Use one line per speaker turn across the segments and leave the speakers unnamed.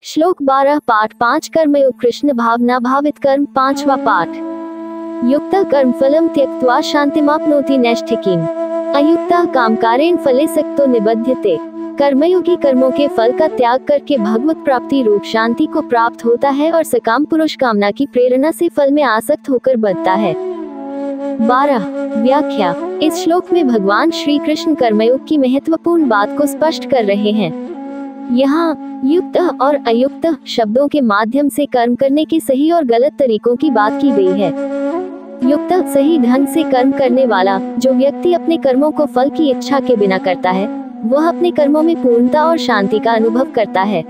श्लोक 12 पाठ 5 कर्मयोग कृष्ण भावना भावित कर्म 5वां पाठ। युक्तः कर्म फलम त्यक्त्वा शांतिमाप्नोति नैष्ठिकीम् अयुक्तः कामकारेण फले सक्तो निबध्यते। कर्मयोगी कर्मों के फल का त्याग करके भगवत प्राप्ति रूप शांति को प्राप्त होता है और सकाम पुरुष कामना की प्रेरणा से फल में आसक्त होकर बद्धता है। 12 व्याख्या। इस श्लोक में भगवान श्री कृष्ण कर्मयोग की महत्वपूर्ण बात को स्पष्ट कर रहे हैं। यहाँ युक्त और अयुक्त शब्दों के माध्यम से कर्म करने के सही और गलत तरीकों की बात की गई है। युक्त सही ढंग से कर्म करने वाला, जो व्यक्ति अपने कर्मों को फल की इच्छा के बिना करता है, वह अपने कर्मों में पूर्णता और शांति का अनुभव करता है।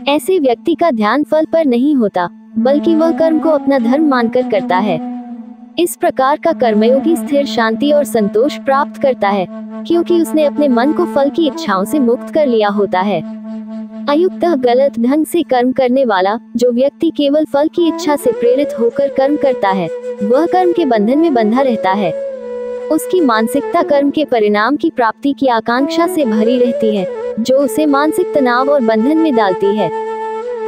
ऐसे व्यक्ति का ध्यान फल पर नहीं होता, बल्कि वह कर्म को अपना धर्म मानकर करता है। इस प्रकार का कर्मयोगी स्थिर शांति और संतोष प्राप्त करता है, क्योंकि उसने अपने मन को फल की इच्छाओं से मुक्त कर लिया होता है। अयुक्त गलत ढंग से कर्म करने वाला, जो व्यक्ति केवल फल की इच्छा से प्रेरित होकर कर्म करता है, वह कर्म के बंधन में बंधा रहता है। उसकी मानसिकता कर्म के परिणाम की प्राप्ति की आकांक्षा से भरी रहती है, जो उसे मानसिक तनाव और बंधन में डालती है।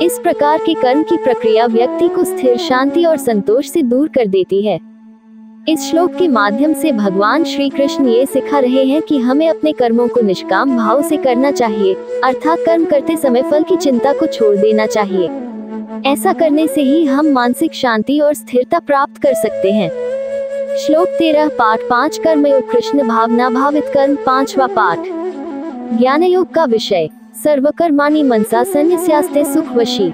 इस प्रकार के कर्म की प्रक्रिया व्यक्ति को स्थिर शांति और संतोष से दूर कर देती है। इस श्लोक के माध्यम से भगवान श्री कृष्ण ये सिखा रहे हैं कि हमें अपने कर्मों को निष्काम भाव से करना चाहिए, अर्थात कर्म करते समय फल की चिंता को छोड़ देना चाहिए। ऐसा करने से ही हम मानसिक शांति और स्थिरता प्राप्त कर सकते हैं। श्लोक 13 पाठ 5 कर्मयोग कृष्ण भावना भावित कर्म 5वां पाठ। ज्ञान योग का विषय। सर्वकर्माणि मनसा संन्यस्यास्ते सुखवशी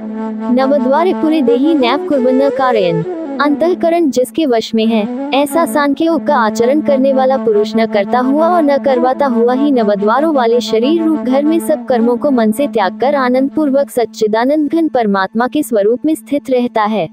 नवद्वारे पुरे देहि नैव कुर्वन् कारयन्। अंतःकरण जिसके वश में है, ऐसा सांख्य योग का आचरण करने वाला पुरुष न करता हुआ और न करवाता हुआ ही नवद्वारों वाले शरीर रूप घर में सब कर्मों को मन से त्याग कर आनंद पूर्वक सच्चिदानंद घन परमात्मा के स्वरूप में स्थित रहता है।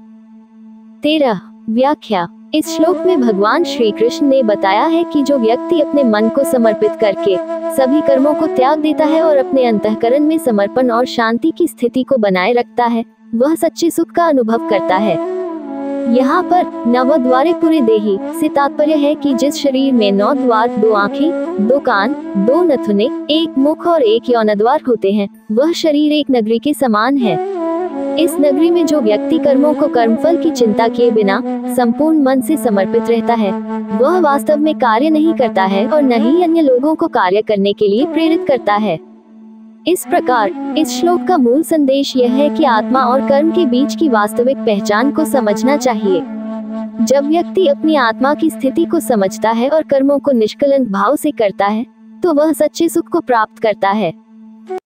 13 व्याख्या। इस श्लोक में भगवान श्री कृष्ण ने बताया है कि जो व्यक्ति अपने मन को समर्पित करके सभी कर्मों को त्याग देता है और अपने अंतःकरण में समर्पण और शांति की स्थिति को बनाए रखता है, वह सच्चे सुख का अनुभव करता है। यहाँ पर नवद्वारे पुरे देहि से तात्पर्य है कि जिस शरीर में 9 द्वार, 2 आँखें, 2 कान, 2 नथुने, 1 मुख और 1 यौनद्वार होते हैं, वह शरीर एक नगरी के समान है। इस नगरी में जो व्यक्ति कर्मों को कर्मफल की चिंता किए बिना संपूर्ण मन से समर्पित रहता है, वह वास्तव में कार्य नहीं करता है और न ही अन्य लोगों को कार्य करने के लिए प्रेरित करता है। इस प्रकार इस श्लोक का मूल संदेश यह है कि आत्मा और कर्म के बीच की वास्तविक पहचान को समझना चाहिए। जब व्यक्ति अपनी आत्मा की स्थिति को समझता है और कर्मों को निष्कलंक भाव से करता है, तो वह सच्चे सुख को प्राप्त करता है।